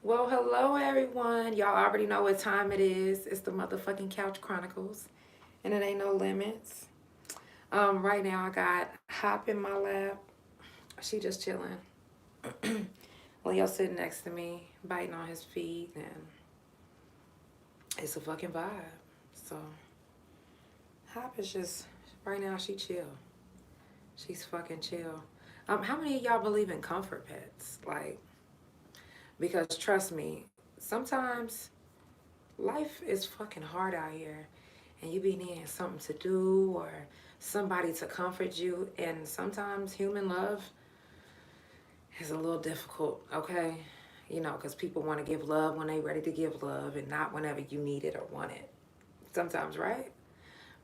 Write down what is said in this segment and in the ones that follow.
Well, hello everyone. Y'all already know what time it is. It's the motherfucking Couch Chronicles, and it ain't no limits. Right now I got Hop in my lap. She just chilling. Leo sitting next to me, biting on his feet, and it's a fucking vibe. So Hop is just right now. She chill. She's fucking chill. How many of y'all believe in comfort pets? Like, because trust me, sometimes life is fucking hard out here, and you be needing something to do or somebody to comfort you, and sometimes human love is a little difficult, okay? Because people want to give love when they ready to give love and not whenever you need it or want it. Sometimes, right?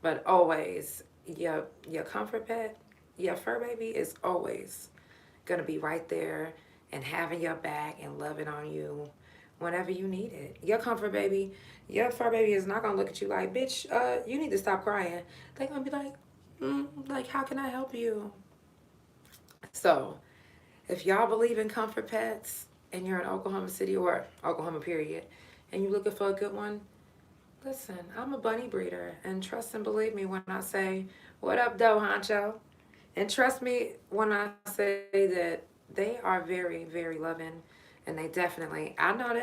But always, your comfort pet, your fur baby is always gonna be right there and having your back and loving on you whenever you need it. Your fur baby is not gonna look at you like, bitch, you need to stop crying. They're gonna be like, how can I help you? So, if y'all believe in comfort pets and you're in Oklahoma City or Oklahoma, period, and you're looking for a good one, listen, I'm a bunny breeder, and trust and believe me when I say, what up, doe honcho? And trust me when I say that they are very, very loving, and they definitely, I know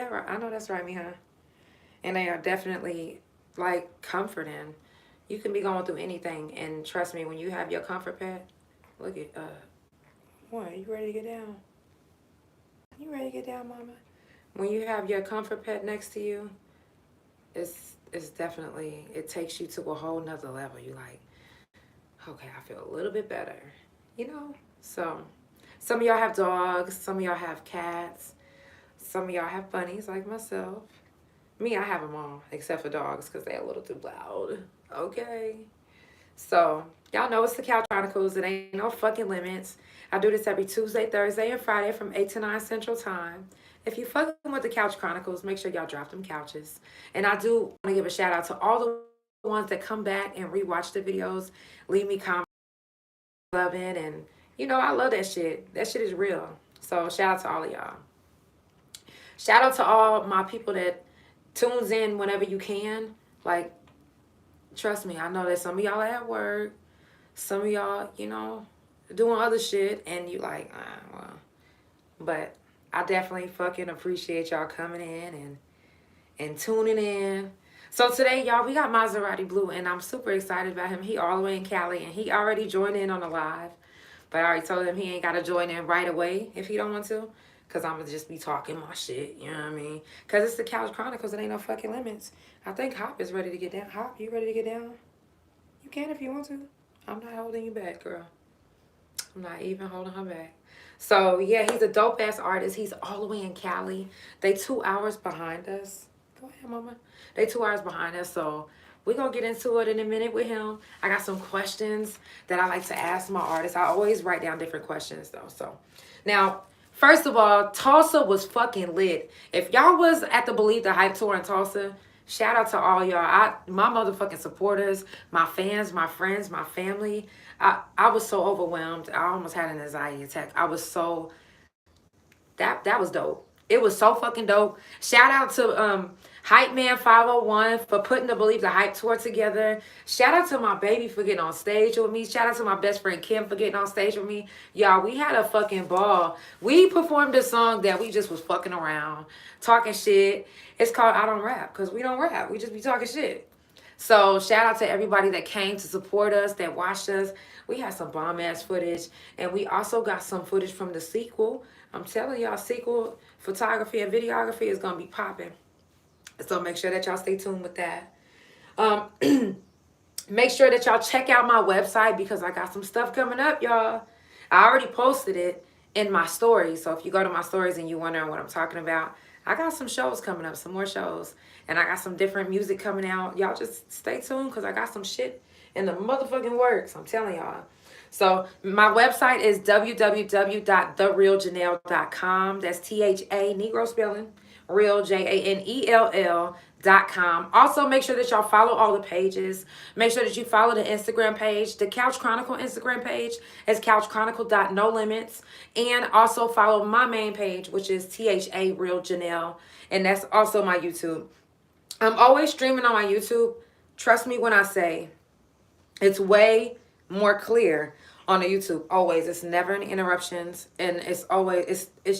that's right, Miha. And they are definitely like comforting. You can be going through anything, and trust me, when you have your comfort pet, look at what? You ready to get down? You ready to get down, mama? When you have your comfort pet next to you, it's definitely, it takes you to a whole nother level. You like, okay, I feel a little bit better, you know. So some of y'all have dogs, some of y'all have cats, some of y'all have bunnies like myself. Me, I have them all except for dogs because they're a little too loud. Okay. So y'all know it's the Couch Chronicles. It ain't no fucking limits. I do this every Tuesday, Thursday, and Friday from 8 to 9 Central Time. If you fucking with the Couch Chronicles, make sure y'all drop them couches. And I do want to give a shout out to all the ones that come back and rewatch the videos, leave me comments, loving, and I love that shit. That shit is real. So shout out to all of y'all. Shout out to all my people that tunes in whenever you can. Like, trust me, I know that some of y'all are at work, some of y'all, doing other shit, and you like, well. But I definitely fucking appreciate y'all coming in and tuning in. So today, y'all, we got Maserati Blue, and I'm super excited about him. He all the way in Cali, and he already joined in on the live. But I already told him he ain't got to join in right away if he don't want to. Because I'm going to just be talking my shit, you know what I mean? Because it's the Couch Chronicles, it ain't no fucking limits. I think Hop is ready to get down. Hop, you ready to get down? You can if you want to. I'm not holding you back, girl. I'm not even holding her back. So, yeah, he's a dope-ass artist. He's all the way in Cali. They 2 hours behind us. Go ahead, mama. They 2 hours behind us, so we're going to get into it in a minute with him. I got some questions that I like to ask my artists. I always write down different questions, though. So, now, first of all, Tulsa was fucking lit. If y'all was at the Believe the Hype tour in Tulsa, shout out to all y'all. My motherfucking supporters, my fans, my friends, my family. I was so overwhelmed. I almost had an anxiety attack. I was so that was dope. It was so fucking dope. Shout out to Hype Man 501 for putting the Believe the Hype tour together. Shout out to my baby for getting on stage with me. Shout out to my best friend Kim for getting on stage with me. Y'all, we had a fucking ball. We performed a song that we just was fucking around, talking shit. It's called I Don't Rap, because we don't rap. We just be talking shit. So shout out to everybody that came to support us, that watched us. We had some bomb ass footage, and we also got some footage from the sequel. I'm telling y'all, sequel photography and videography is gonna be popping. So make sure that y'all stay tuned with that. Um, make sure that y'all check out my website because I got some stuff coming up, y'all. I already posted it in my stories. So if you go to my stories and you wondering what I'm talking about, I got some shows coming up, some more shows. And I got some different music coming out. Y'all just stay tuned because I got some shit in the motherfucking works. I'm telling y'all. So my website is www.therealjanelle.com. That's THA, Negro spelling, Real, JANELL.com. Also, make sure that y'all follow all the pages. Make sure that you follow the Instagram page. The Couch Chronicle Instagram page is couchchronicle.nolimits. And also follow my main page, which is THA Real Janelle. And that's also my YouTube. I'm always streaming on my YouTube. Trust me when I say it's way more clear on the YouTube. Always. It's never any interruptions. And it's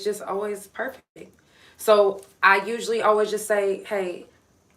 just always perfect. So I usually always just say, hey,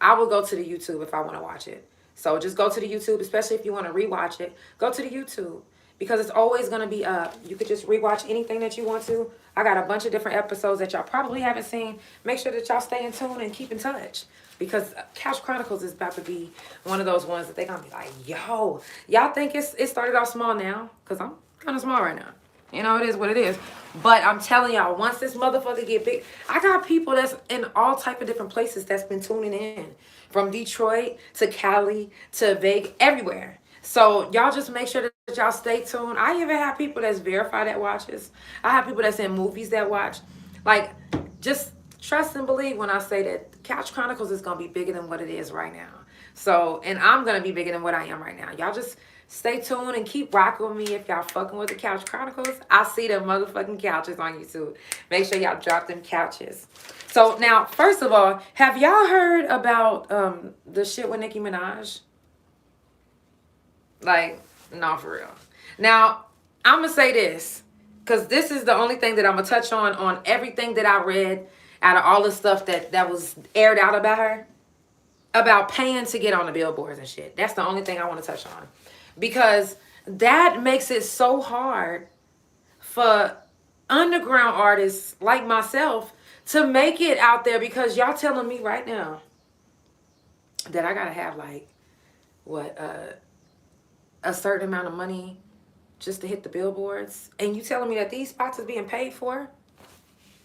I will go to the YouTube if I want to watch it. So just go to the YouTube, especially if you want to rewatch it. Go to the YouTube because it's always going to be up. You could just rewatch anything that you want to. I got a bunch of different episodes that y'all probably haven't seen. Make sure that y'all stay in tune and keep in touch because Couch Chronicles is about to be one of those ones that they're going to be like, yo, y'all think it started off small now? Because I'm kind of small right now. You know, it is what it is. But I'm telling y'all, once this motherfucker get big, I got people that's in all type of different places that's been tuning in. From Detroit to Cali to Vegas, everywhere. So y'all just make sure that y'all stay tuned. I even have people that's verified that watches. I have people that's in movies that watch. Like, just trust and believe when I say that Couch Chronicles is going to be bigger than what it is right now. So, and I'm going to be bigger than what I am right now. Y'all just stay tuned and keep rocking with me if y'all fucking with the Couch Chronicles. I see them motherfucking couches on YouTube. Make sure y'all drop them couches. So now, first of all, have y'all heard about the shit with Nicki Minaj? Like, no, for real. Now, I'm going to say this, because this is the only thing that I'm going to touch on everything that I read out of all the stuff that was aired out about her, about paying to get on the billboards and shit. That's the only thing I want to touch on. Because that makes it so hard for underground artists like myself to make it out there, because y'all telling me right now that I gotta have like a certain amount of money just to hit the billboards, and you telling me that these spots is being paid for?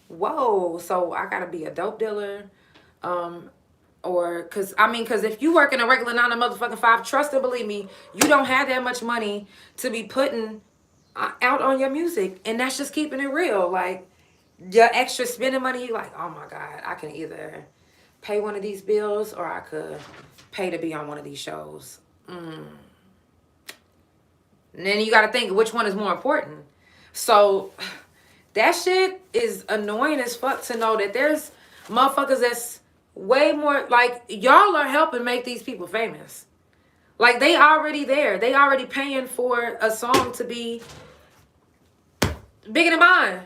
Whoa. So I gotta be a dope dealer, or because if you work in a regular 9 to motherfucking 5, trust and believe me, you don't have that much money to be putting out on your music. And that's just keeping it real. Like, your extra spending money, you like, oh my God, I can either pay one of these bills or I could pay to be on one of these shows. And then you got to think which one is more important. So that shit is annoying as fuck to know that there's motherfuckers that's way more, like, y'all are helping make these people famous. Like, they already there. They already paying for a song to be bigger than mine.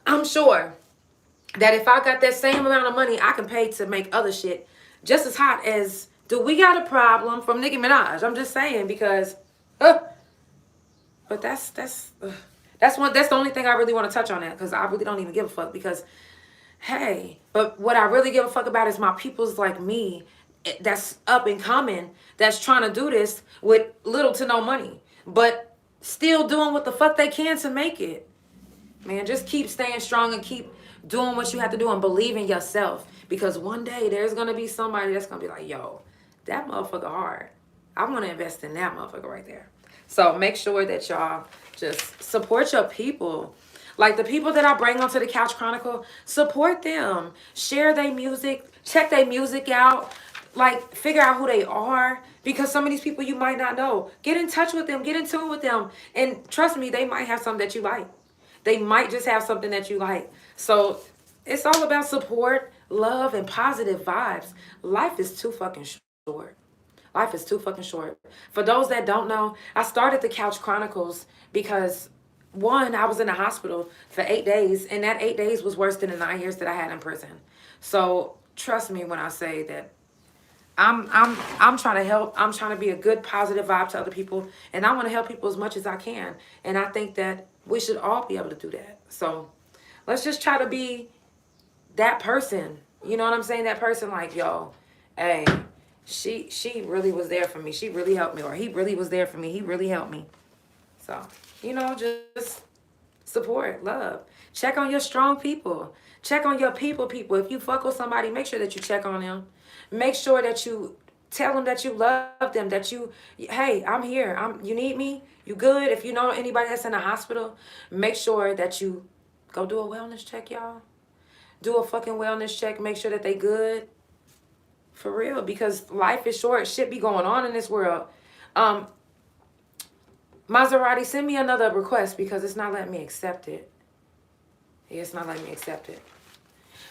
I'm sure that if I got that same amount of money, I can pay to make other shit just as hot as, do we got a problem from Nicki Minaj? I'm just saying, because, but that's the only thing I really want to touch on that, because I really don't even give a fuck, because, hey, but what I really give a fuck about is my peoples like me that's up and coming, that's trying to do this with little to no money, but still doing what the fuck they can to make it. Man, just keep staying strong and keep doing what you have to do and believe in yourself. Because one day there's going to be somebody that's going to be like, yo, that motherfucker hard. I want to invest in that motherfucker right there. So make sure that y'all just support your people. Like, the people that I bring onto the Couch Chronicle, support them. Share their music. Check their music out. Like, figure out who they are. Because some of these people you might not know. Get in touch with them. Get in tune with them. And trust me, they might have something that you like. They might just have something that you like. So it's all about support, love, and positive vibes. Life is too fucking short. Life is too fucking short. For those that don't know, I started the Couch Chronicles because, one, I was in the hospital for 8 days, and that 8 days was worse than the 9 years that I had in prison. So trust me when I say that I'm trying to help. I'm trying to be a good, positive vibe to other people, and I want to help people as much as I can. And I think that we should all be able to do that. So let's just try to be that person. You know what I'm saying? That person like, yo, hey, she really was there for me. She really helped me. Or he really was there for me. He really helped me. So, you know, just support, love. Check on your strong people. Check on your people. If you fuck with somebody, make sure that you check on them. Make sure that you tell them that you love them, that you, hey, I'm here. You need me? You good? If you know anybody that's in the hospital, make sure that you go do a wellness check, y'all. do a fucking wellness check, make sure that they good. For real, because life is short. Shit be going on in this world. Um, Maserati, send me another request because it's not letting me accept it. Yeah, it's not letting me accept it.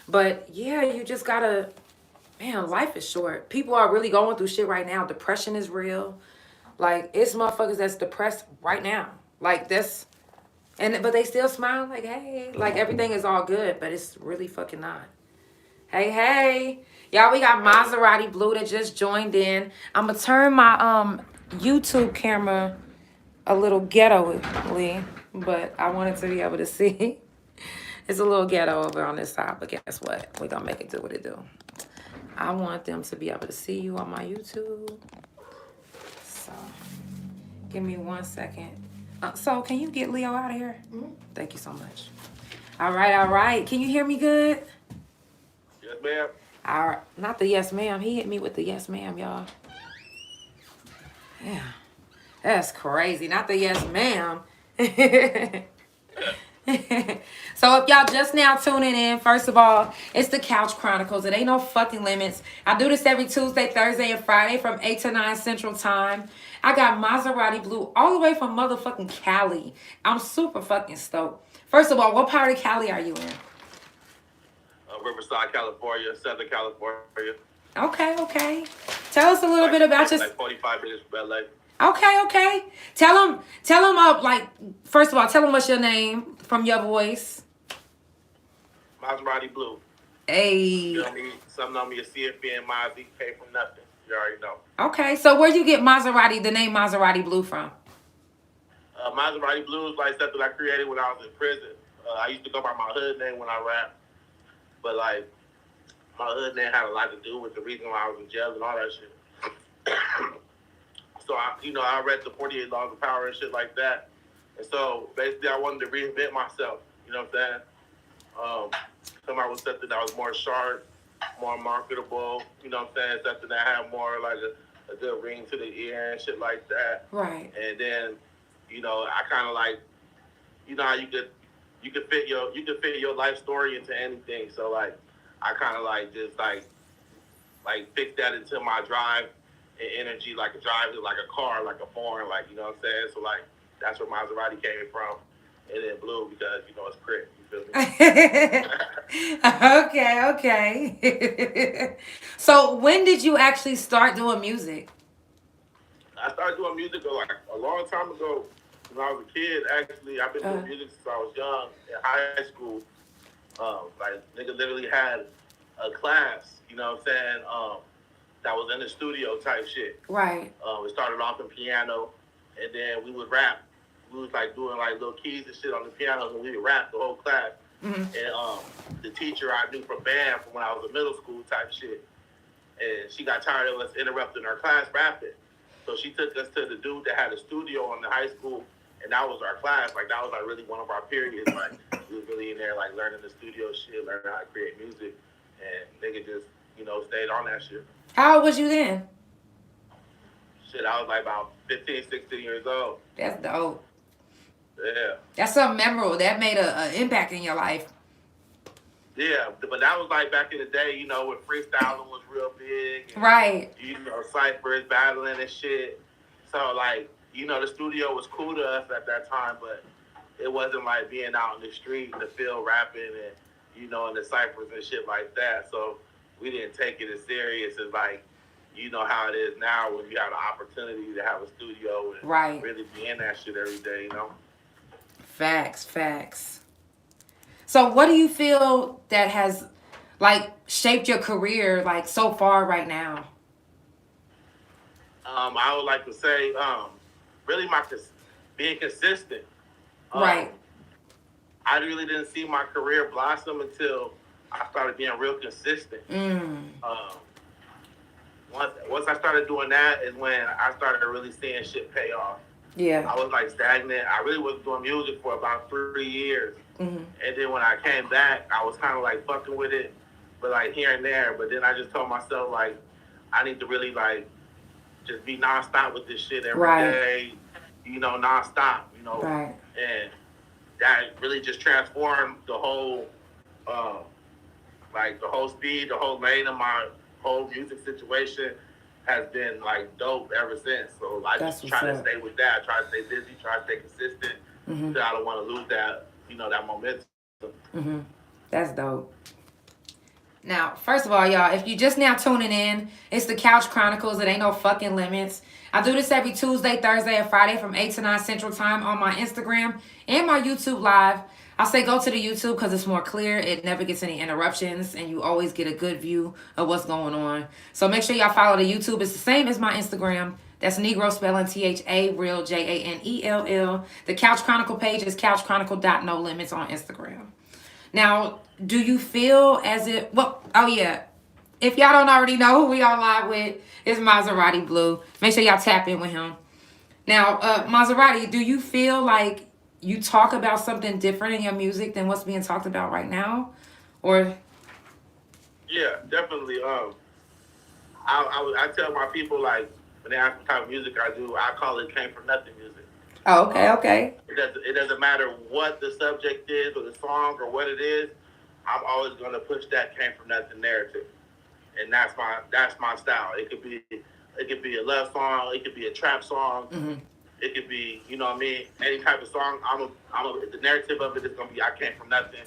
But yeah, you just gotta, man, life is short. People are really going through shit right now. Depression is real. Like, it's motherfuckers that's depressed right now. Like, that's, and but they still smile like, hey, like everything is all good, but it's really fucking not. Hey, hey. Y'all, we got Maserati Blue that just joined in. I'm gonna turn my YouTube camera a little ghetto-ly, but I wanted to be able to see. It's a little ghetto over on this side, but guess what? We're gonna make it do what it do. I want them to be able to see you on my YouTube. So, give me 1 second. So, can you get Leo out of here? Mm-hmm. Thank you so much. All right, all right. Can you hear me good? Yes, ma'am. All right. Not the yes, ma'am. He hit me with the yes, ma'am, y'all. Yeah. That's crazy. Not the yes, ma'am. So if y'all just now tuning in, first of all, it's the Couch Chronicles. It ain't no fucking limits. I do this every Tuesday, Thursday, and Friday from 8 to 9 Central Time. I got Maserati Blue all the way from motherfucking Cali. I'm super fucking stoked. First of all, what part of Cali are you in? Riverside, California, Southern California. Okay, okay. Tell us a little bit about your... Like 45 minutes from LA. Okay, okay. Tell them, like, first of all, tell them what's your name from your voice. Maserati Blue. Hey. You know me? Some know me as CFB and Mozzie. Came from nothing. You already know. Okay, so where'd you get Maserati, the name Maserati Blue from? Maserati Blue is like something I created when I was in prison. I used to go by my hood name when I rap. But, like, my hood name had a lot to do with the reason why I was in jail and all that shit. So, I read the 48 Laws of Power and shit like that. And so, basically, I wanted to reinvent myself. You know what I'm saying? Come out with something that was more sharp, more marketable. You know what I'm saying? Something that had more, like, a good ring to the ear and shit like that. Right. And then, I kind of, like, how you could fit your life story into anything. So, like, I kind of, like, just, like fix that into my drive and energy, like a drive is like a car, like a foreign, like, you know what I'm saying? So, like, that's where Maserati came from. And then Blue because, it's Crit. You feel me? Okay. So, when did you actually start doing music? I started doing music, like, a long time ago. When I was a kid, actually, I've been doing music since I was young. In high school, like, nigga literally had a class, you know what I'm saying, that was in the studio type shit. Right. We started off in piano, and then we would rap. We was, like, doing, like, little keys and shit on the piano, and we would rap the whole class. Mm-hmm. And the teacher I knew from band from when I was in middle school type shit, and she got tired of us interrupting our class rapping. So she took us to the dude that had a studio in the high school, and that was our class. Like, that was, like, really one of our periods. Like, we was really in there, like, learning the studio shit, learning how to create music, and nigga just, stayed on that shit. How old was you then? Shit, I was, like, about 15, 16 years old. That's dope. Yeah. That's something memorable. That made an impact in your life. Yeah, but that was, like, back in the day, when freestyling was real big. And, right. Cyphers battling and shit. So, like, the studio was cool to us at that time, but it wasn't like being out in the street in the field rapping and, in the cyphers and shit like that. So we didn't take it as serious as, like, how it is now when you have the opportunity to have a studio and really be in that shit every day, Facts. So what do you feel that has, like, shaped your career, like, so far right now? I would like to say, really being consistent. Right. I really didn't see my career blossom until I started being real consistent. Once I started doing that is when I started really seeing shit pay off. Yeah. I was, like, stagnant. I really was doing music for about 3 years. Mm-hmm. And then when I came back, I was kind of, like, fucking with it, but, like, here and there. But then I just told myself, like, I need to really, like, just be nonstop with this shit every day, nonstop, Right. And that really just transformed the whole Like the whole speed, the whole lane of my whole music situation has been like dope ever since. So I just try to stay with that. I try to stay busy, try to stay consistent. So I don't want to lose that, that momentum. That's dope. Now, first of all, y'all, if you just now tuning in, it's the Couch Chronicles. It ain't no fucking limits. I do this every Tuesday, Thursday, and Friday from 8 to 9 Central Time on my Instagram and my YouTube Live. I say go to the YouTube because it's more clear. It never gets any interruptions, and you always get a good view of what's going on. So make sure y'all follow the YouTube. It's the same as my Instagram. That's Negro spelling THA, real JANELL. The Couch Chronicle page is couchchronicle.nolimits on Instagram. Now, do you feel as if, if y'all don't already know who we are live with, it's Maserati Blue. Make sure y'all tap in with him. Now, Maserati, do you feel like you talk about something different in your music than what's being talked about right now? Or? Yeah, definitely. I tell my people, like, when they ask what type of music I do, I call it came from nothing music. Oh, okay. It doesn't matter what the subject is or the song or what it is. I'm always going to push that came from nothing narrative, and that's my style. It could be a love song. It could be a trap song. It could be, any type of song. The narrative of it is going to be I came from nothing,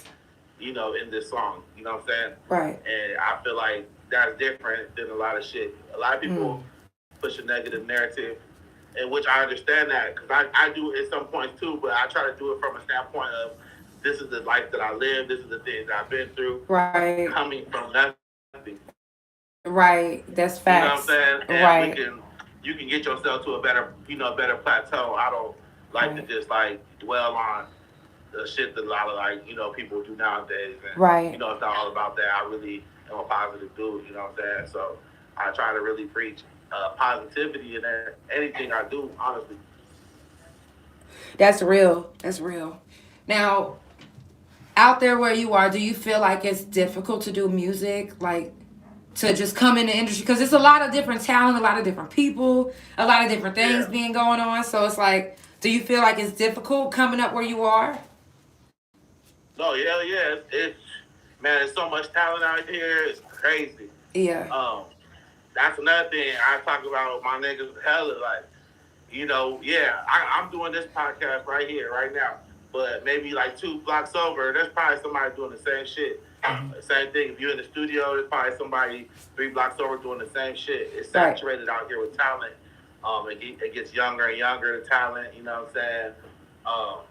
in this song. You know what I'm saying? Right. And I feel like that's different than a lot of shit. A lot of people push a negative narrative. In which I understand that because I do it at some points too, but I try to do it from a standpoint of this is the life that I live, this is the things that I've been through, right? Coming from nothing, right? That's facts. You know what I'm saying? And right. You can get yourself to a better plateau. I don't like to just like dwell on the shit that a lot of people do nowadays. And, right. It's not all about that. I really am a positive dude. You know what I'm saying? So I try to really preach positivity in anything I do, honestly. That's real. Now, out there where you are, do you feel like it's difficult to do music, like to just come in the industry? Because it's a lot of different talent, a lot of different people, a lot of different things being going on. So it's like, do you feel like it's difficult coming up where you are? No, yeah. It's there's so much talent out here. It's crazy. Yeah. That's another thing I talk about with my niggas. Hella, like, I'm doing this podcast right here, right now. But maybe like 2 blocks over, there's probably somebody doing the same shit. Same thing. If you're in the studio, there's probably somebody 3 blocks over doing the same shit. It's saturated out here with talent. It gets younger and younger, the talent, you know what I'm saying?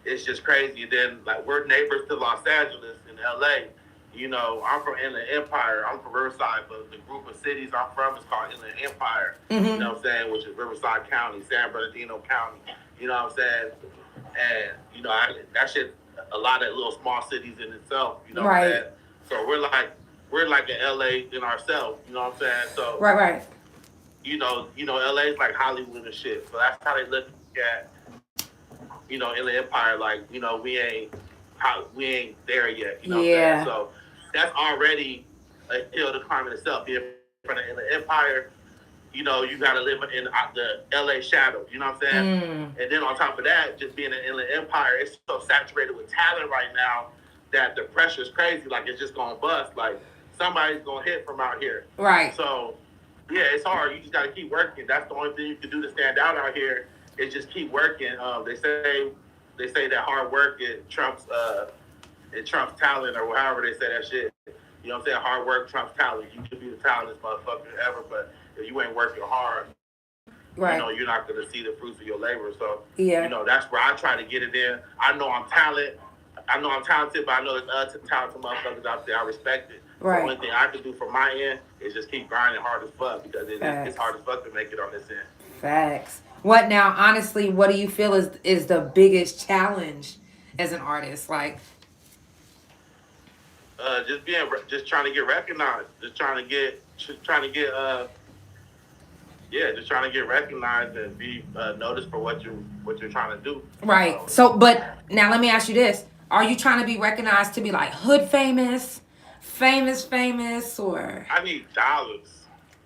It's just crazy. Then, like, we're neighbors to Los Angeles in LA. I'm from Inland Empire. I'm from Riverside, but the group of cities I'm from is called Inland Empire. You know what I'm saying? Which is Riverside County, San Bernardino County. You know what I'm saying? And, that shit, a lot of little small cities in itself. You know what I'm saying? So we're like in LA in ourselves. You know what I'm saying? So right. LA's like Hollywood and shit. So that's how they look at, Inland Empire. Like, we ain't there yet. You know what I'm saying? So that's already a hill to climb in itself. Being from the Inland Empire, you got to live in the LA shadow. You know what I'm saying? And then on top of that, just being an Inland Empire, it's so saturated with talent right now that the pressure is crazy. Like, it's just going to bust. Like, somebody's going to hit from out here. Right. So, yeah, it's hard. You just got to keep working. That's the only thing you can do to stand out here is just keep working. They say that hard work trumps talent, or however they say that shit. You know what I'm saying? Hard work trumps talent. You could be the talentless motherfucker ever, but if you ain't working hard, you're not going to see the fruits of your labor. So, that's where I try to get it in. I know I'm talented, but I know there's other talented motherfuckers out there. I respect it. Right. The only thing I can do from my end is just keep grinding hard as fuck because it's hard as fuck to make it on this end. Facts. What now, honestly, what do you feel is the biggest challenge as an artist? Like, just trying to get recognized, just trying to get recognized and be noticed for what you're trying to do. Right. So, but now let me ask you this: are you trying to be recognized to be like hood famous, or? I need dollars.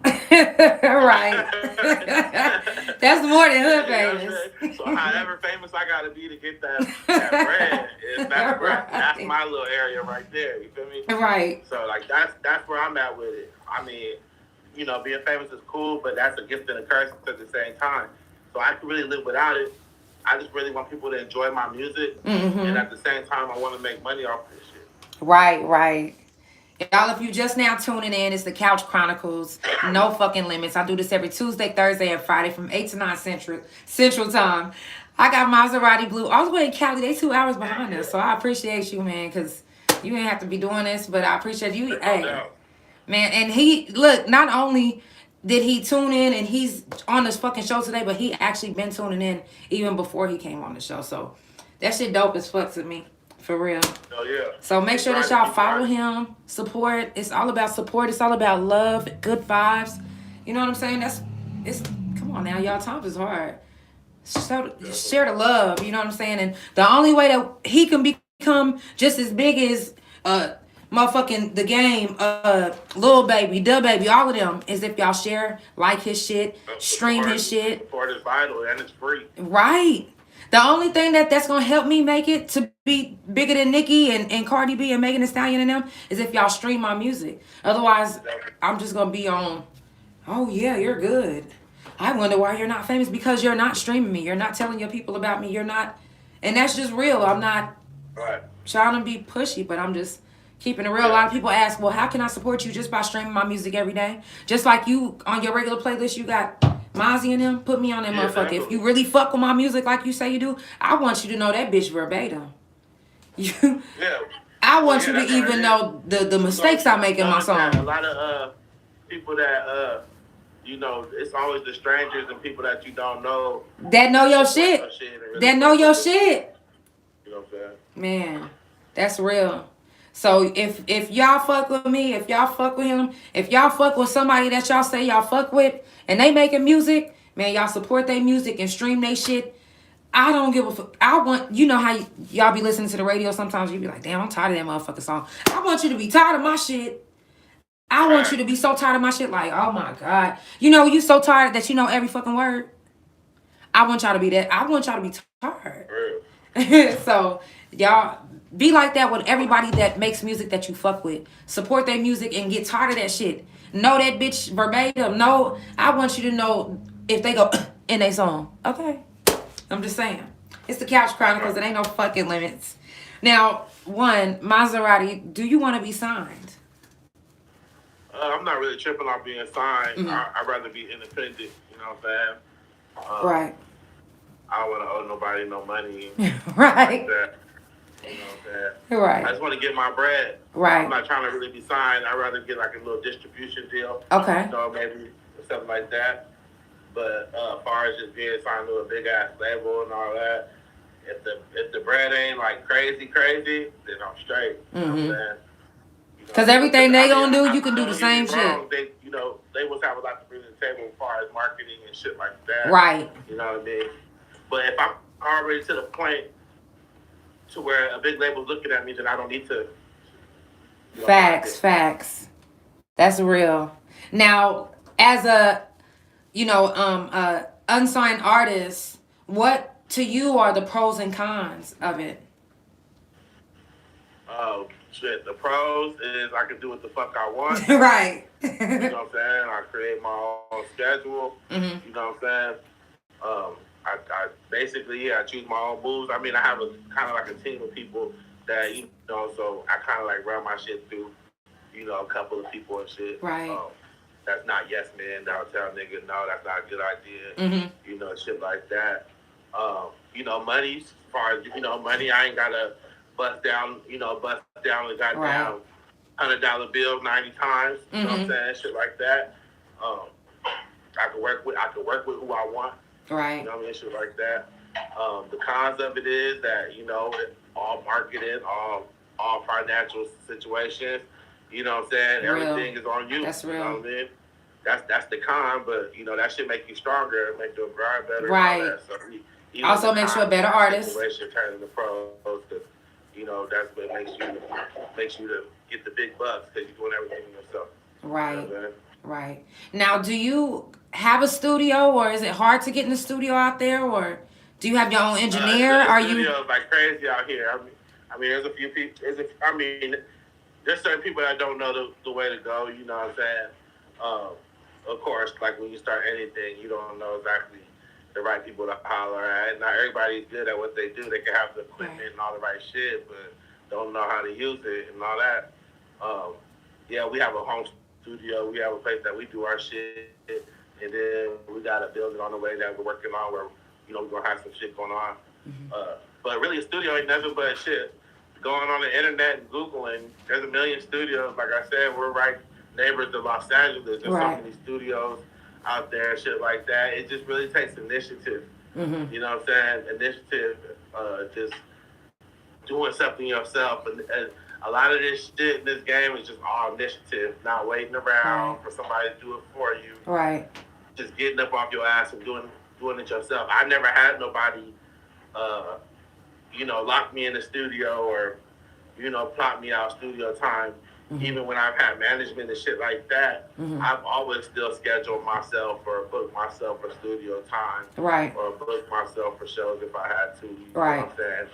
Right. That's more than hood You know what I'm famous. saying? So however famous I gotta be to get that bread is that's Right. my little area right there. You feel me? Right. So like that's where I'm at with it. I mean, being famous is cool, but that's a gift and a curse at the same time. So I can really live without it. I just really want people to enjoy my music, and Mm-hmm. at the same time, I want to make money off this shit. Right, right. Y'all, if you just now tuning in, it's the Couch Chronicles. No fucking limits. I do this every Tuesday, Thursday, and Friday from 8 to 9 Central Time. I got Maserati Blue all the way in Cali. They 2 hours behind us. So I appreciate you, man, because you ain't have to be doing this, but I appreciate you. There's no Hey, doubt. man, and he, look, not only did he tune in and he's on this fucking show today, but he actually been tuning in even before he came on the show. So that shit dope as fuck to me. For real. Oh yeah. So make Keep sure that grinding, y'all keep follow grinding. him, support. It's all about support. It's all about love, good vibes. You know what I'm saying? It's come on now, y'all. Times is hard. Share the love. You know what I'm saying? And the only way that he can become just as big as motherfucking the game, Lil Baby, Da Baby, all of them is if y'all share, like his shit, stream his shit. Support is vital and it's free. Right. The only thing that's gonna help me make it to be bigger than Nicki and Cardi B and Megan Thee Stallion and them is if y'all stream my music. Otherwise, I'm just gonna be on. Oh yeah, you're good. I wonder why you're not famous because you're not streaming me. You're not telling your people about me. You're not, and that's just real. I'm not Right. trying to be pushy, but I'm just keeping it real. A Yeah. lot of people ask, well, how can I support you just by streaming my music every day? Just like you on your regular playlist, you got Mozzie and them. Put me on that Yeah, motherfucker. If definitely. you really fuck with my music like you say you do, I want you to know that bitch verbatim. You, Yeah. I Well, want yeah, you to that's how it even is. know the mistakes I make in my Notice that a song. lot of people that it's always the strangers and people that you don't know That know your support shit. your shit and really That know fuck your with it. shit. You know what I'm saying? Man, that's real. So if y'all fuck with me, if y'all fuck with him, if y'all fuck with somebody that y'all say y'all fuck with, and they making music, man, y'all support their music and stream they shit. I don't give a fuck. I want you know how y'all be listening to the radio. Sometimes you be like, damn, I'm tired of that motherfucking song. I want you to be tired of my shit. I want you to be so tired of my shit. Like, oh my god, you so tired that you know every fucking word. I want y'all to be that. I want y'all to be tired. For So y'all be like that with everybody that makes music that you fuck with. Support their music and get tired of that shit. Know that bitch verbatim. No, I want you to know if they go in a song. Okay. I'm just saying. It's the Couch Chronicles. It ain't no fucking limits. Now, one, Maserati, do you want to be signed? I'm not really tripping on being signed. Mm-hmm. I'd rather be independent. You know what I'm saying? Right. I don't want to owe nobody no money. Right. Like that. You know what I'm saying? I Right. just want to get my bread. Right. I'm not trying to really be signed. I'd rather get like a little distribution deal. Okay. Maybe something like that. But as far as just being signed to a big ass label and all that, if the bread ain't like crazy, then I'm straight. You know what I'm saying? Because everything they gonna do, you can do the same shit. They labels have a lot to bring to the table as far as marketing and shit like that. Right. You know what I mean? But if I'm already to the point to where a big label's looking at me, then I don't need to. Facts. That's real. Now, as a unsigned artist, what to you are the pros and cons of it? Oh shit! The pros is I can do what the fuck I want. Right. You know what I'm saying? I create my own schedule. Mm-hmm. You know what I'm saying? I basically I choose my own moves. I mean, I have a kind of like a team of people that so I kind of like run my shit through a couple of people and shit. Right. That's not yes man. That'll tell nigga no, that's not a good idea. Mm-hmm. Shit like that. Money. As far as money, I ain't gotta bust down the goddamn Right. $100 bill 90 times. You know what I'm saying? Shit like that. I could work with who I want. Right. You know what I mean? Shit like that. The cons of it is that all marketing, all financial situations. You know what I'm saying? Real. Everything is on you. That's real. You know what I mean? That's the con, but that should make you stronger, make you grind better. Right. And all that. So Also makes you a better artist. Situation turning to pros, because that's what makes you to get the big bucks because you're doing everything yourself. Right. You know what I mean? Right. Now, do you have a studio, or is it hard to get in the studio out there, or do you have your own engineer? The Are you studio is like crazy out here. There's a few people. There's certain people that don't know the way to go. You know what I'm saying? Um, of course, like when you start anything, you don't know exactly the right people to holler at. Not everybody's good at what they do. They can have the equipment and all the right shit, but don't know how to use it and all that. Um, yeah, we have a home studio. We have a place that we do our shit, and then we got a building on the way that we're working on where we're gonna have some shit going on. But really, a studio ain't nothing but shit. Going on the internet and Googling, there's a million studios. Like I said, we're right neighbors to Los Angeles. There's so many studios out there and shit like that. It just really takes initiative. You know what I'm saying? Initiative, just doing something yourself. And a lot of this shit in this game is just all initiative, not waiting around for somebody to do it for you. Right. Just getting up off your ass and doing it yourself. I never had nobody, lock me in the studio or, plot me out studio time. Even when I've had management and shit like that, I've always still scheduled myself or booked myself for studio time. Right. Or booked myself for shows if I had to. You know right. what I'm saying?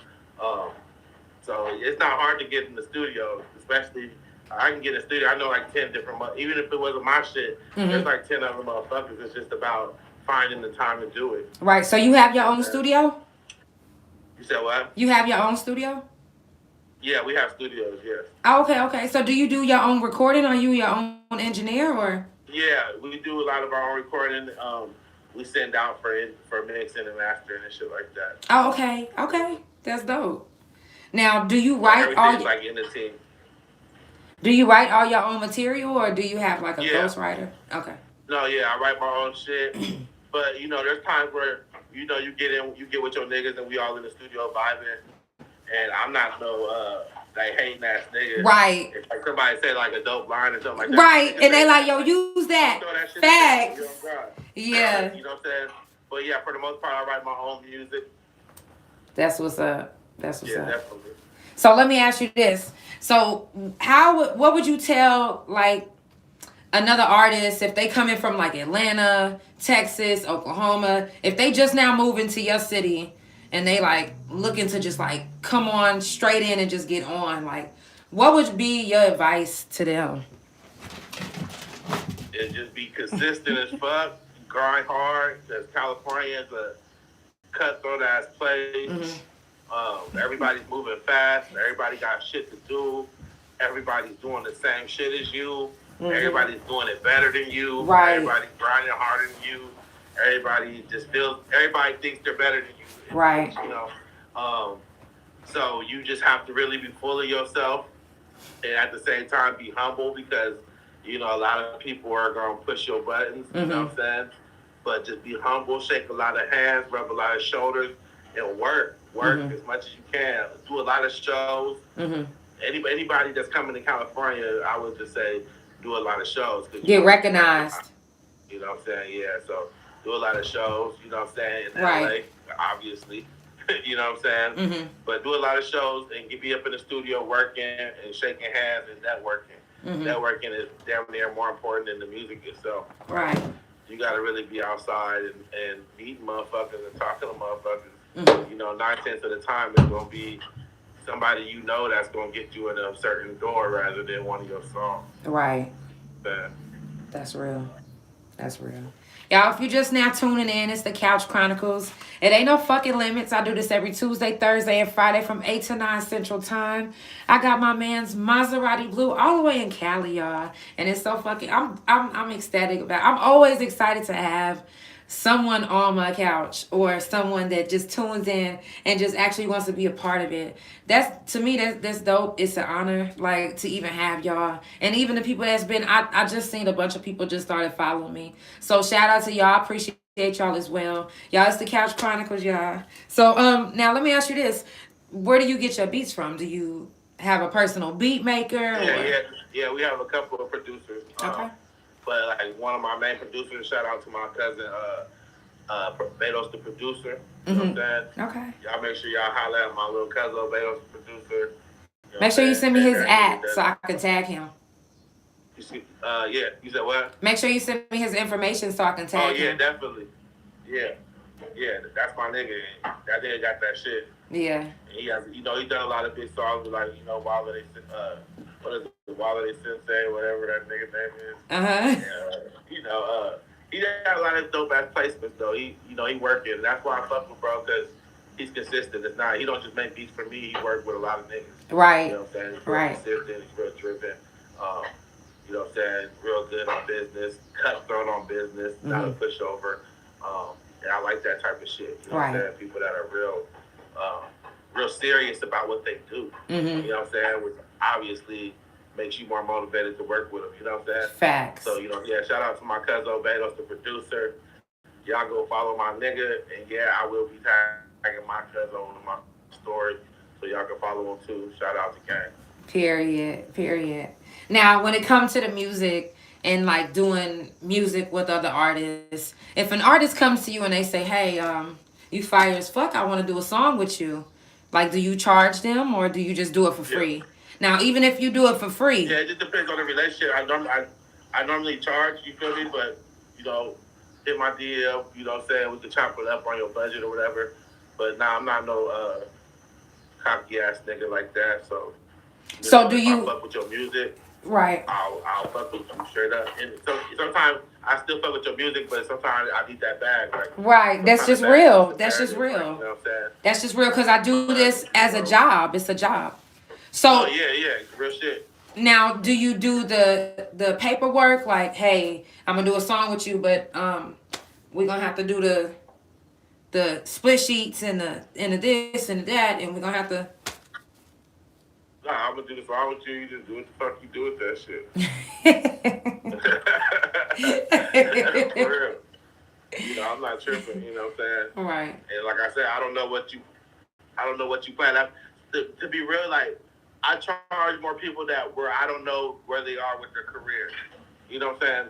So it's not hard to get in the studio, especially I can get in the studio. I know like 10 different, even if it wasn't my shit, there's like 10 other motherfuckers. It's just about finding the time to do it. Right. So you have your own studio? You said what? You have your own studio? Yeah, we have studios, yes. Oh, okay. So do you do your own recording? Are you your own engineer or? Yeah, we do a lot of our own recording. We send out for mixing and mastering and shit like that. Oh, okay. That's dope. Now, do you write all like in the team? Do you write all your own material, or do you have like a ghostwriter? Okay. No, yeah, I write my own shit. But there's times where you get with your niggas, and we all in the studio vibing. And I'm not no like hating ass nigga. Right. If like somebody say like a dope line or something like that. Right, and they like, yo, use that. Facts. Yeah. You know what I'm saying? But yeah, for the most part, I write my own music. That's what's up. That's what's up. Definitely. So let me ask you this. So what would you tell like another artist if they come in from like Atlanta, Texas, Oklahoma, if they just now move into your city and they like looking to just like come on straight in and just get on, like what would be your advice to them? It just be consistent as fuck, grind hard, because California is a cutthroat ass place. Everybody's moving fast. Everybody got shit to do. Everybody's doing the same shit as you. Everybody's doing it better than you. Right. Everybody's grinding harder than you. Everybody thinks they're better than you. Right. So you just have to really be full of yourself and at the same time be humble because, a lot of people are going to push your buttons, you know what I'm saying? But just be humble, shake a lot of hands, rub a lot of shoulders, and work as much as you can. Do a lot of shows. Anybody that's coming to California, I would just say do a lot of shows. Get recognized. You know what I'm saying? Yeah, so do a lot of shows, you know what I'm saying, in LA, obviously. You know what I'm saying? But do a lot of shows and be up in the studio working and shaking hands and networking. Networking is damn near more important than the music itself. Right. You got to really be outside and meeting motherfuckers and talking to motherfuckers. 9/10 of the time it's going to be somebody that's going to get you in a certain door rather than one of your songs. Right. That's real. Y'all, if you're just now tuning in, it's the Couch Chronicles. It ain't no fucking limits. I do this every Tuesday, Thursday, and Friday from 8 to 9 Central Time. I got my man's Maserati Blue all the way in Cali, y'all. And it's so fucking, I'm ecstatic about it. I'm always excited to have someone on my couch or someone that just tunes in and just actually wants to be a part of it. To me, that's dope. It's an honor, like, to even have y'all. And even the people that's been, I just seen a bunch of people just started following me. So shout out to y'all. I appreciate y'all as well. Y'all, it's the Couch Chronicles, y'all. So now let me ask you this. Where do you get your beats from? Do you have a personal beat maker? Yeah, we have a couple of producers. Okay. But like one of my main producers, shout out to my cousin, Betos the producer. You know what I'm saying? Okay. Y'all make sure y'all holler at my little cousin, Betos the producer. Make sure you send me his @ so I can tag him. You Yeah. You said what? Make sure you send me his information so I can Oh tag yeah, him. definitely. Yeah, yeah. That's my nigga. That nigga got that shit. Yeah. And he has, he done a lot of big songs with like, what is it, Wale Sensei, whatever that nigga name is. Uh-huh. He got a lot of dope ass placements though. He working. That's why I fuck with bro because he's consistent. It's not he don't just make beats for me. He work with a lot of niggas. You Right. know what I'm saying? He's real Right. consistent. He's real driven. Um, you know what I'm saying? Real good on business. Cutthroat on business. Not a pushover. And I like that type of shit. You know what I'm saying? People that are real serious about what they do. You know what I'm saying? Which obviously makes you more motivated to work with them. You know what I'm saying? Facts. So, shout out to my cousin Obedos, the producer. Y'all go follow my nigga. And yeah, I will be tagging my cousin on my story. So y'all can follow him too. Shout out to gang. Period. Now, when it comes to the music and like doing music with other artists, if an artist comes to you and they say, "Hey, you fire as fuck. I want to do a song with you." Like, do you charge them or do you just do it for free? Now, even if you do it for free. Yeah, it just depends on the relationship. I normally charge, you feel me? But, hit my DM, you know what I'm saying? We can chop it up on your budget or whatever. But nah, I'm not no cocky ass nigga like that. So, Do you? I fuck with your music. Right. I'll fuck with you straight up. And sometimes I still fuck with your music, but sometimes I need that bag. Like, right. That's just real. That's just real. Like, you know what I'm saying? That's just real because I do this as a job. It's a job. So. Oh yeah, real shit. Now, do you do the paperwork? Like, hey, I'm gonna do a song with you, but we're gonna have to do the split sheets and the this and the that, and we're gonna have to. Nah, I'm gonna do the song with you. You just do what the fuck you do with that shit. For real. I'm not tripping. You know what I'm saying? Right. And like I said, I don't know what you plan. To be real, like I charge more people where I don't know where they are with their career. You know what I'm saying?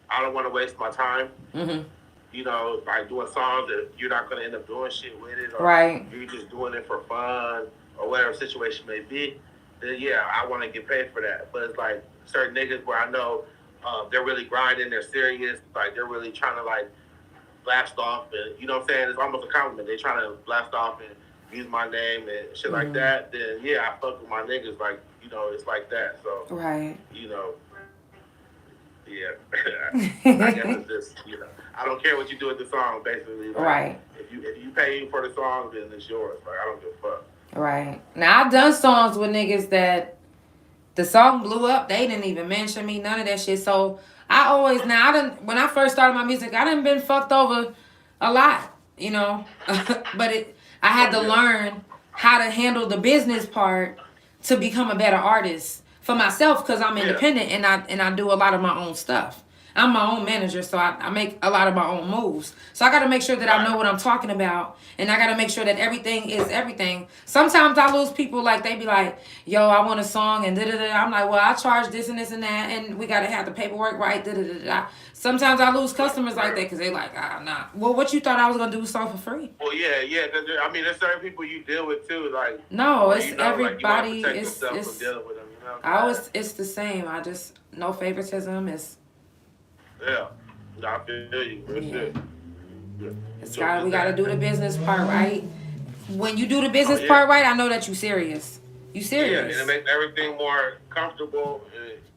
I don't want to waste my time. Like doing songs that you're not gonna end up doing shit with it, or right. You're just doing it for fun or whatever situation may be. Then yeah, I want to get paid for that. But it's like certain niggas where I know they're really grinding, they're serious, like they're really trying to like blast off, and you know what I'm saying? It's almost a compliment. They're trying to blast off and use my name and shit like that. Then yeah, I fuck with my niggas. Like it's like that. So right. Yeah. I guess it's just I don't care what you do with the song. Basically, like, right. If you pay you for the song, then it's yours. Like I don't give a fuck. Right. Now I've done songs with niggas that the song blew up. They didn't even mention me. None of that shit. So when I first started my music, I done been fucked over a lot. But I had to learn how to handle the business part to become a better artist for myself because I'm independent and I do a lot of my own stuff. I'm my own manager, so I make a lot of my own moves. So I got to make sure that I know what I'm talking about, and I got to make sure that everything is everything. Sometimes I lose people, like, they be like, yo, I want a song, and da-da-da. I'm like, well, I charge this and this and that, and we got to have the paperwork right, da-da-da-da. Sometimes I lose customers like that because they like, nah. Well, what you thought I was going to do a song for free? Well, yeah. I mean, there's certain people you deal with, too. Like, no, it's everybody. Like, it's from dealing with them, it's the same. I just, no favoritism. Yeah, I feel you. Shit. We gotta do the business part right. When you do the business part right, I know that you serious. You serious. Yeah, and it makes everything more comfortable.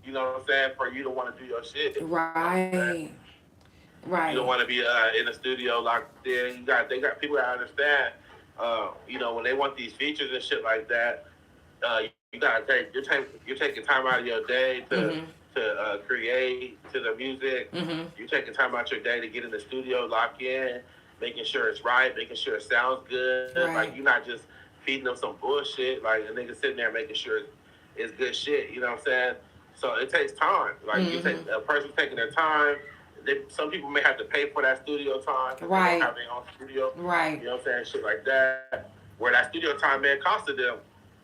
You know what I'm saying? For you to want to do your shit. Right. Right. You don't want to be in the studio locked in. They got people that understand. When they want these features and shit like that, you gotta you're taking time out of your day to create to the music. You're taking time out your day to get in the studio, lock in, making sure it's right, making sure it sounds good. Right. Like, you're not just feeding them some bullshit. Like, a nigga sitting there making sure it's good shit. You know what I'm saying? So it takes time. Like, a person taking their time. Some people may have to pay for that studio time. Right. They don't have their own studio. Right. You know what I'm saying? Shit like that. Where that studio time, man, costed them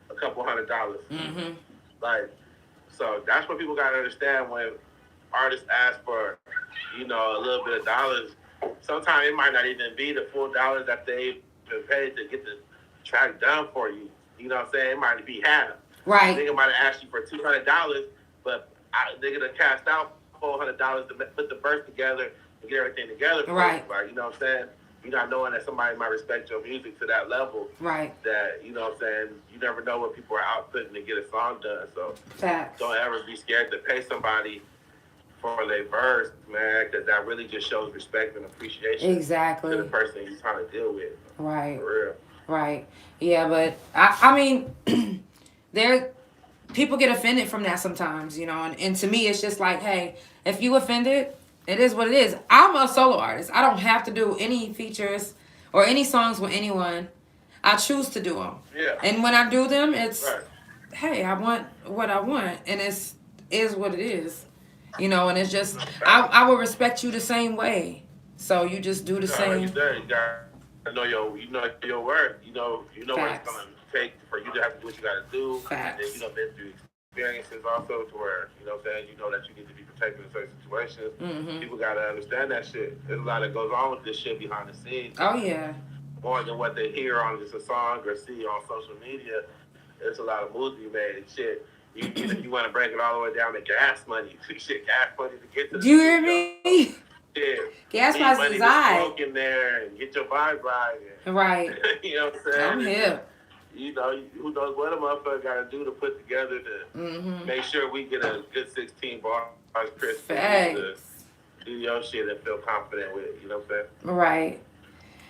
a couple $100. Like, so that's what people gotta understand when artists ask for, a little bit of dollars. Sometimes it might not even be the full dollars that they've been paid to get the track done for you. You know what I'm saying? It might be half. Right. Nigga might have asked you for $200, but nigga done cast out $400 to put the verse together and get everything together for Right. you. Like, you know what I'm saying? You're not knowing that somebody might respect your music to that level. Right. That, you know what I'm saying? You never know what people are outputting to get a song done. So Facts. don't ever be scared to pay somebody for their verse, man, because that really just shows respect and appreciation Exactly. to the person you're trying to deal with. Right. For real. Right. Yeah, but I mean, there people get offended from that sometimes, you know, and to me it's just like, hey, if you offended, it is what it is. I'm a solo artist. I don't have to do any features or any songs with anyone. I choose to do them. Yeah. And when I do them, it's Right. hey, I want what I want, and it's is what it is, you know. And it's just I will respect you the same way. So you just do the same. You gotta know your worth. You know what it's gonna take for you to have to do what you gotta do. Facts. And then been through experiences also to where you know what I'm saying. You know that you need to be protected in certain situations. Mm-hmm. People gotta understand that shit. There's a lot that goes on with this shit behind the scenes. Oh yeah. More than what they hear on just a song or see on social media. There's a lot of moves to be made and shit. You want to break it all the way down to gas money. Shit, gas money to get to the Do you hear me? Yeah. Gas prices is high. Smoke in there and get your vibe right. And, right. You know what I'm saying? I'm here. You know, who knows what a motherfucker got to do to put together to make sure we get a good 16 bars, Chris, to do your shit and feel confident with it. You know what I'm saying? Right.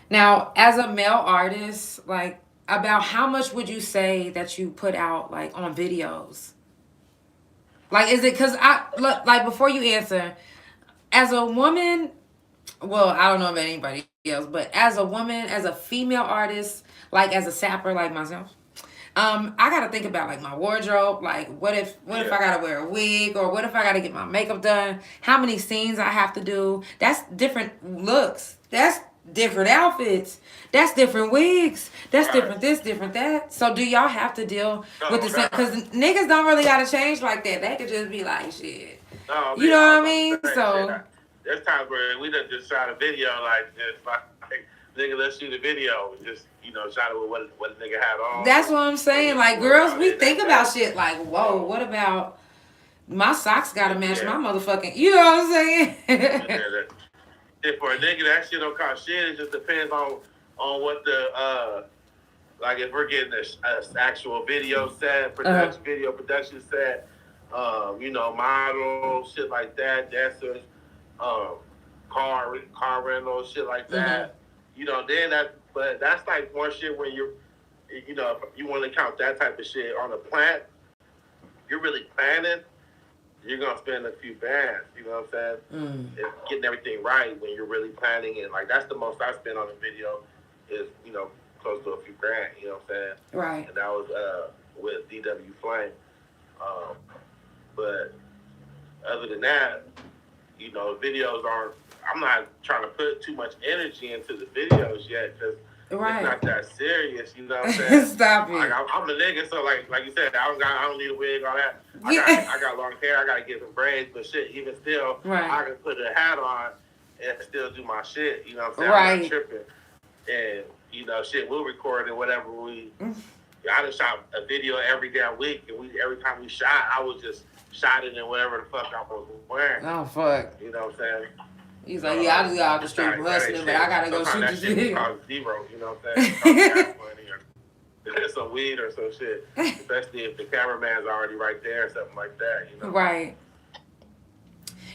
Now, as a male artist, like, about how much would you say that you put out, like, on videos? Like, is it, because look, like, before you answer, as a woman, well, I don't know about anybody else, but as a woman, as a female artist, like, as a sapper like myself, I gotta think about, like, my wardrobe. Like, what if I gotta wear a wig, or what if I gotta get my makeup done? How many scenes I have to do? That's different looks. That's different outfits. That's different wigs. That's different this, different that. So do y'all have to deal with the same? Because niggas don't really gotta change like that. They could just be like, shit. No, you know what I mean? So there's times where we just shot a video like this, like nigga, let's shoot a video. Just shot it with what the nigga had on. That's what I'm saying. Like, girls, we think about shit like, whoa, what about my socks gotta match my motherfucking, you know what I'm saying? For a nigga, that shit don't cost shit. It just depends on what the like if we're getting an actual video set, video production set, model shit like that, dancers, car rental shit like that. Then but that's like more shit when you're, if you want to count that type of shit on a plant, you're really planning. You're going to spend a few bands, you know what I'm saying? And getting everything right when you're really planning. And, like, that's the most I spent on a video is, close to a few grand, you know what I'm saying? Right. And that was with DW Flame. But other than that, videos aren't, I'm not trying to put too much energy into the videos yet because it's not that serious, you know what I'm saying? Stop it. Like, I'm a nigga, so like you said, I don't need a wig, all that. I got long hair, I gotta get some braids, but shit, even still, I can put a hat on and still do my shit, you know what I'm saying? I'm not tripping. And, shit, we'll record and whatever I just shot a video every damn week, and every time we shot, I was just shot it in whatever the fuck I was wearing. Oh, fuck. You know what I'm saying? He's like, I just got out the street hustling, but I gotta go shoot this video. Zero, you know what I'm saying? Some weed or some shit. Especially if the cameraman's already right there or something like that, Right.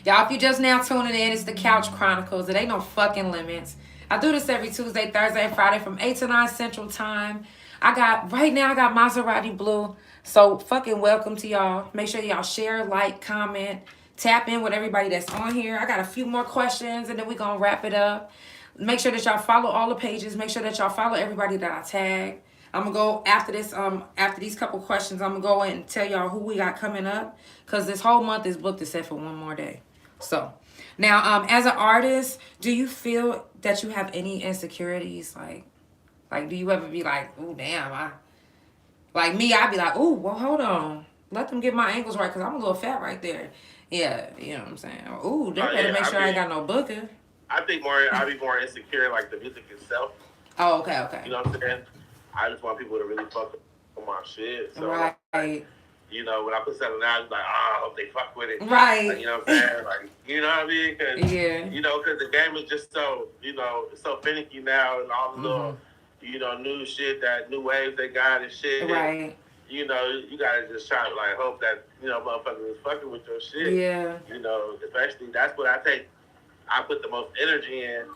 Y'all, if you just now tuning in, it's the Couch Chronicles. It ain't no fucking limits. I do this every Tuesday, Thursday, and Friday from 8 to 9 Central Time. Right now I got Maserati Blue. So fucking welcome to y'all. Make sure y'all share, like, comment, tap in with everybody that's on here. I got a few more questions, and then we're going to wrap it up. Make sure that y'all follow all the pages. Make sure that y'all follow everybody that I tag. I'm going to go after this, after these couple questions, I'm going to go and tell y'all who we got coming up. Because this whole month is booked except for one more day. So, now, as an artist, do you feel that you have any insecurities? Like, do you ever be like, oh, damn, like me, I'd be like, oh, well, hold on. Let them get my ankles right because I'm a little fat right there. Yeah, you know what I'm saying? Ooh, they better make sure I ain't got no booker. I think I'd be more insecure like the music itself. Oh, okay. You know what I'm saying? I just want people to really fuck with my shit. So right. you know, when I put something out, it's like, I hope they fuck with it. Right. Like, you know what I'm saying? Like, you know what I mean? Cause, Yeah. you know, because the game is just so, you know, it's so finicky now, and all the little, you know, new shit, that new waves they got and shit. Right. You know, you gotta just try to like hope that, you know, motherfuckers is fucking with your shit. Yeah. You know, especially that's what I put the most energy in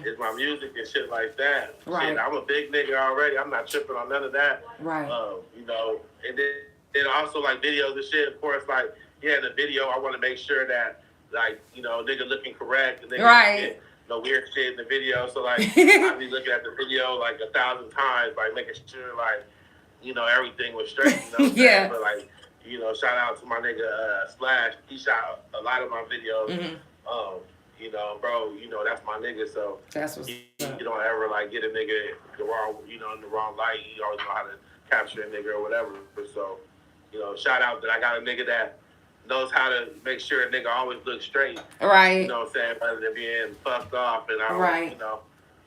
is my music and shit like that. Right. Shit, I'm a big nigga already. I'm not tripping on none of that. Right. You know, and then also like videos and shit. Of course, like in the video, I want to make sure that like, you know, nigga looking correct and nigga get no weird shit in the video. So like I be looking at the video like 1,000 times, like making sure like, you know, everything was straight. You know what I'm saying? But like, you know, shout out to my nigga Slash. He shot a lot of my videos. You know, bro, you know, that's my nigga, so that's what's you don't ever like get a nigga the wrong, you know, in the wrong light. You always know how to capture a nigga or whatever. So, you know, shout out that I got a nigga that knows how to make sure a nigga always looks straight. Right. You know what I'm saying? Rather than being fucked off and I don't, you know.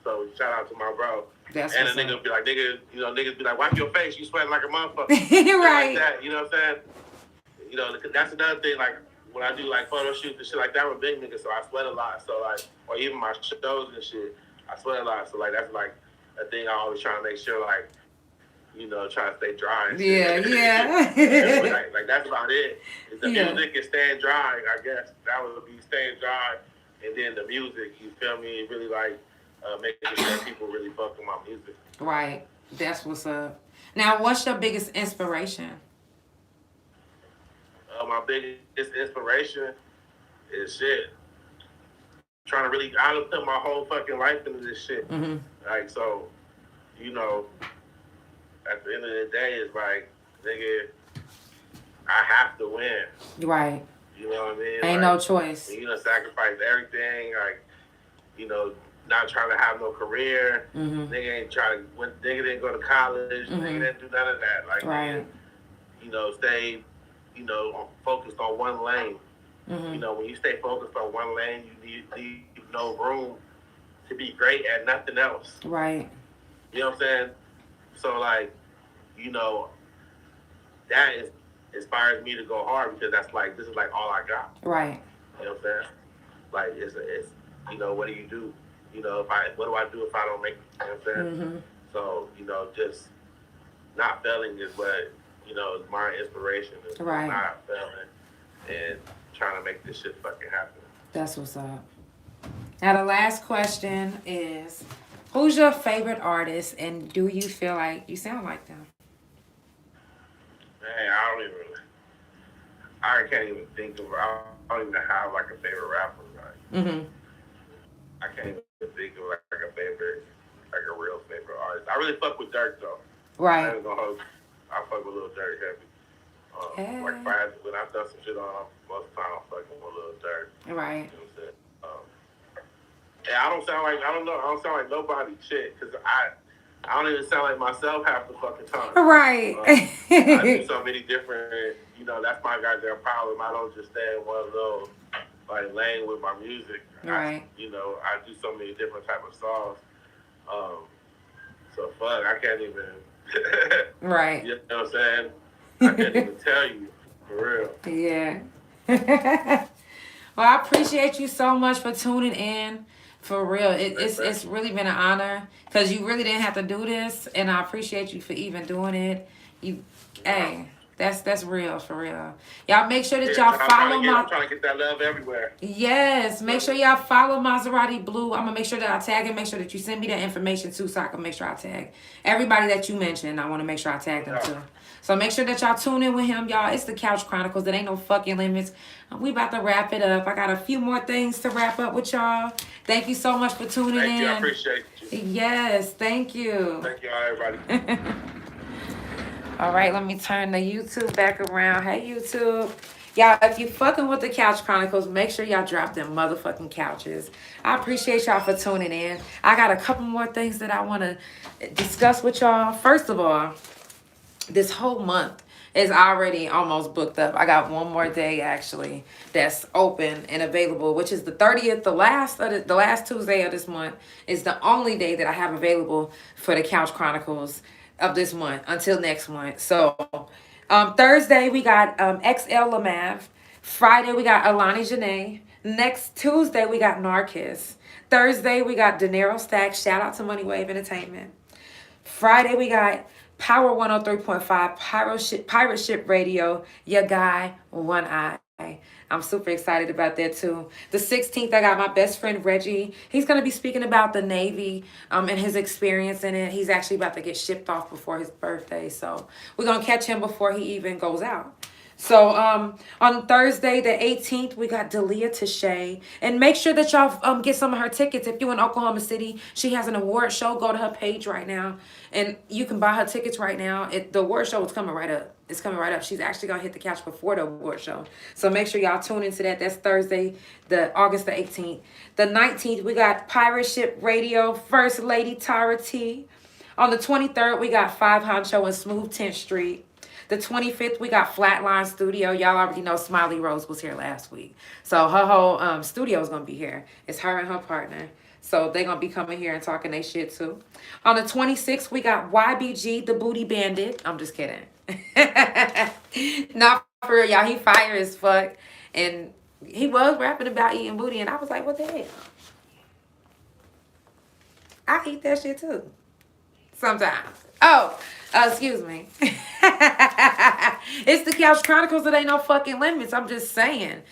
So shout out to my bro. That's and a nigga be like, nigga, you know, niggas be like, wipe your face, you sweating like a motherfucker. Right. Like that, you know what I'm saying? You know, that's another thing, like, when I do like photo shoots and shit like that, I'm a big nigga, so I sweat a lot. So like, or even my shows and shit, I sweat a lot. So like, that's like a thing I always try to make sure, like, you know, try to stay dry. And shit. Yeah. like that's about it. If the music is staying dry, I guess that would be staying dry, and then the music, you feel me? Really like making sure people really fuck with my music. Right. That's what's up. Now, what's your biggest inspiration? My biggest inspiration is shit. Trying to really, I done put my whole fucking life into this shit. Like, so, you know, at the end of the day, it's like, nigga, I have to win. Right. You know what I mean? Ain't no choice. You know, sacrifice everything. Like, you know, not trying to have no career. Nigga ain't trying to, nigga didn't go to college. Nigga didn't do none of that. Like, nigga, you know, stay, you know, focused on one lane. You know, when you stay focused on one lane, you leave no room to be great at nothing else. Right. You know what I'm saying? So, like, you know, that inspires me to go hard because that's like, this is like all I got. Right. You know what I'm saying? Like, it's you know, what do you do? You know, what do I do if I don't make it? You know what I'm saying? So, you know, just not failing is what, you know, is my inspiration. Is not failing and trying to make this shit fucking happen. That's what's up. Now, the last question is, who's your favorite artist, and do you feel like you sound like them? Man, I can't even think of, I don't even have like a favorite rapper. Like, I can't even think of like a favorite, like a real favorite artist. I really fuck with Dirk though. Right. I ain't gonna hold you. I fuck with Lil Dirk heavy. Like when I done some shit on him, most of the time I'm fucking with Lil Dirk. Right. You know what I'm saying? Yeah, I don't sound like nobody shit, because I don't even sound like myself half the fucking time. Right. I do so many different, you know, that's my goddamn problem. I don't just stay in one little like lane with my music. Right. You know, I do so many different type of songs. So fuck, I can't even. Right. You know what I'm saying? I can't even tell you, for real. Yeah. Well, I appreciate you so much for tuning in. For real, it's really been an honor because you really didn't have to do this, and I appreciate you for even doing it. Hey, that's real, for real. Y'all make sure that y'all follow I'm trying to get that love everywhere. Yes, make sure y'all follow Maserati Blue. I'm gonna make sure that I tag and make sure that you send me that information too, so I can make sure I tag everybody that you mentioned. I want to make sure I tag them too. So make sure that y'all tune in with him, y'all. It's the Couch Chronicles. There ain't no fucking limits. We about to wrap it up. I got a few more things to wrap up with y'all. Thank you so much for tuning in. Thank you. I appreciate you. Yes, thank you. Thank you, everybody. All right, let me turn the YouTube back around. Hey, YouTube. Y'all, if you fucking with the Couch Chronicles, make sure y'all drop them motherfucking couches. I appreciate y'all for tuning in. I got a couple more things that I want to discuss with y'all. First of all, this whole month is already almost booked up. I got one more day actually that's open and available, which is the 30th, the last Tuesday of this month is the only day that I have available for the Couch Chronicles of this month until next month. So Thursday, we got XL Lamav. Friday, we got Alani Janae. Next Tuesday, we got Narcus. Thursday, we got De Niro Stack. Shout out to Money Wave Entertainment. Friday, we got Power 103.5, Pirate Ship Radio, your guy, One Eye. I'm super excited about that too. The 16th, I got my best friend Reggie. He's going to be speaking about the Navy and his experience in it. He's actually about to get shipped off before his birthday. So we're going to catch him before he even goes out. So on Thursday the 18th, we got Dalia Tashay. And make sure that y'all get some of her tickets. If you're in Oklahoma City, she has an award show. Go to her page right now. And you can buy her tickets right now. The award show is coming right up. It's coming right up. She's actually going to hit the couch before the award show. So make sure y'all tune into that. That's Thursday, August the 18th. The 19th, we got Pirate Ship Radio, First Lady Tara T. On the 23rd, we got Five Honcho and Smooth 10th Street. The 25th, we got Flatline Studio. Y'all already know Smiley Rose was here last week. So her whole studio is going to be here. It's her and her partner. So they're going to be coming here and talking their shit too. On the 26th, we got YBG, the Booty Bandit. I'm just kidding. Not for real, y'all. He fire as fuck. And he was rapping about eating booty. And I was like, what the hell? I eat that shit too. Sometimes. Oh, excuse me. It's the Couch Chronicles. It ain't no fucking limits. I'm just saying.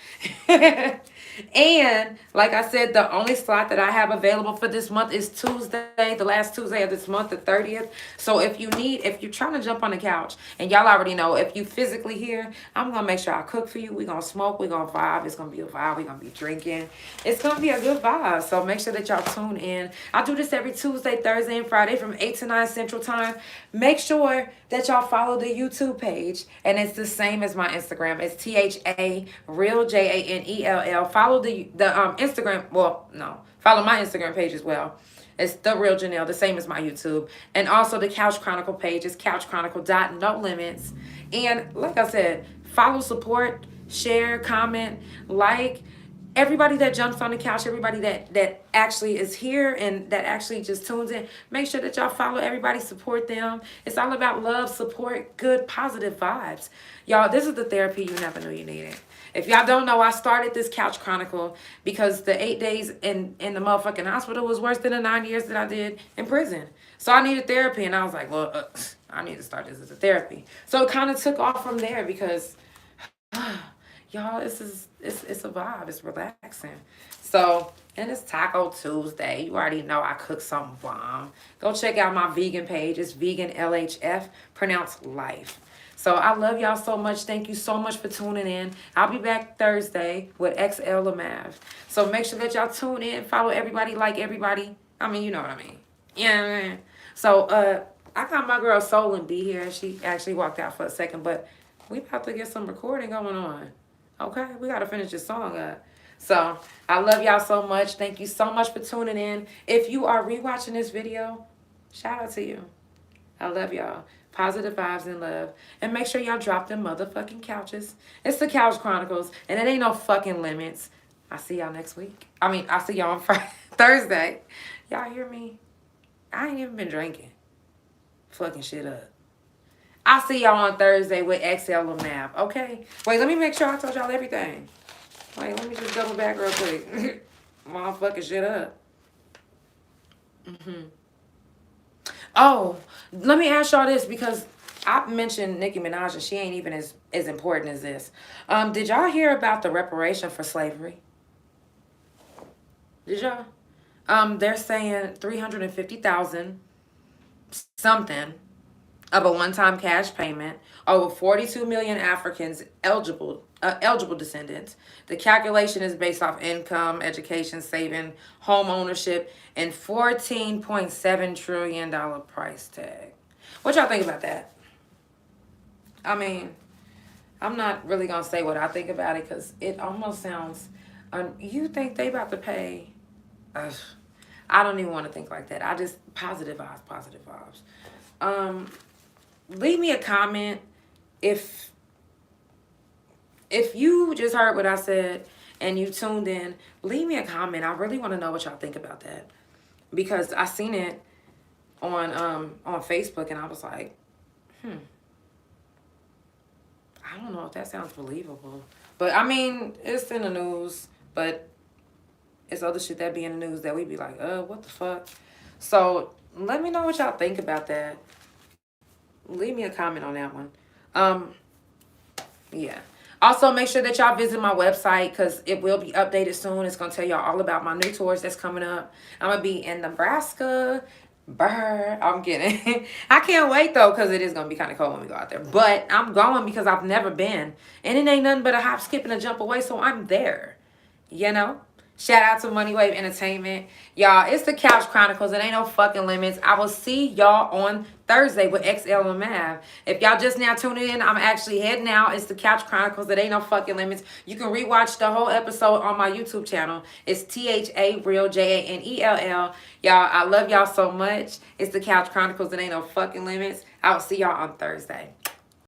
And like I said, the only slot that I have available for this month is Tuesday, the last Tuesday of this month, the 30th. So if you're trying to jump on the couch, and y'all already know, if you physically here, I'm going to make sure I cook for you. We're going to smoke. We're going to vibe. It's going to be a vibe. We're going to be drinking. It's going to be a good vibe. So make sure that y'all tune in. I do this every Tuesday, Thursday, and Friday from 8 to 9 Central Time. Make sure that y'all follow the YouTube page. And it's the same as my Instagram. It's THA Real JANELL. Follow the Instagram. Well, no. Follow my Instagram page as well. It's The Real Janelle, the same as my YouTube. And also the Couch Chronicle page is couchchronicle.nolimits. And like I said, follow, support, share, comment, like. Everybody that jumps on the couch, everybody that actually is here and that actually just tunes in, make sure that y'all follow everybody, support them. It's all about love, support, good, positive vibes. Y'all, this is the therapy you never knew you needed. If y'all don't know, I started this Couch Chronicle because the 8 days in the motherfucking hospital was worse than the 9 years that I did in prison. So I needed therapy, and I was like, well, I need to start this as a therapy. So it kind of took off from there because... y'all, it's a vibe. It's relaxing. So, and it's Taco Tuesday. You already know I cook something bomb. Go check out my vegan page. It's vegan LHF, pronounced life. So I love y'all so much. Thank you so much for tuning in. I'll be back Thursday with XL Lamav. So make sure that y'all tune in, follow everybody, like everybody. I mean, you know what I mean. Yeah. So I got my girl Soul and B here. She actually walked out for a second, but we about to get some recording going on. Okay, we got to finish this song up. So, I love y'all so much. Thank you so much for tuning in. If you are rewatching this video, shout out to you. I love y'all. Positive vibes and love. And make sure y'all drop them motherfucking couches. It's the Couch Chronicles, and it ain't no fucking limits. I'll see y'all next week. I'll see y'all on Friday, Thursday. Y'all hear me? I ain't even been drinking. Fucking shit up. I'll see y'all on Thursday with XL Map, okay? Wait, let me make sure I told y'all everything. Wait, let me just double back real quick. Motherfucking shit up. Oh, let me ask y'all this because I mentioned Nicki Minaj and she ain't even as important as this. Did y'all hear about the reparation for slavery? Did y'all? They're saying $350,000 something of a one-time cash payment, over 42 million Africans eligible descendants. The calculation is based off income, education, saving, home ownership, and $14.7 trillion price tag. What y'all think about that? I mean, I'm not really going to say what I think about it because it almost sounds... you think they about to pay... I don't even want to think like that. I just... Positive vibes. Leave me a comment if you just heard what I said and you tuned in. Leave me a comment. I really want to know what y'all think about that because I seen it on Facebook and I was like, I don't know if that sounds believable. But I mean, it's in the news. But it's other shit that be in the news that we be like, what the fuck? So let me know what y'all think about that. Leave me a comment on that one. Um, yeah. Also, make sure that y'all visit my website because it will be updated soon. It's going to tell y'all all about my new tours that's coming up. I'm going to be in Nebraska. Brr, I'm kidding. I can't wait though because it is going to be kind of cold when we go out there. But I'm going because I've never been. And it ain't nothing but a hop, skip, and a jump away. So I'm there. You know? Shout out to Money Wave Entertainment. Y'all, it's the Couch Chronicles. It ain't no fucking limits. I will see y'all on Thursday with XL and Mav. If y'all just now tuning in, I'm actually heading out. It's the Couch Chronicles. It ain't no fucking limits. You can rewatch the whole episode on my YouTube channel. It's THA Real JANELL. Y'all, I love y'all so much. It's the Couch Chronicles. It ain't no fucking limits. I will see y'all on Thursday.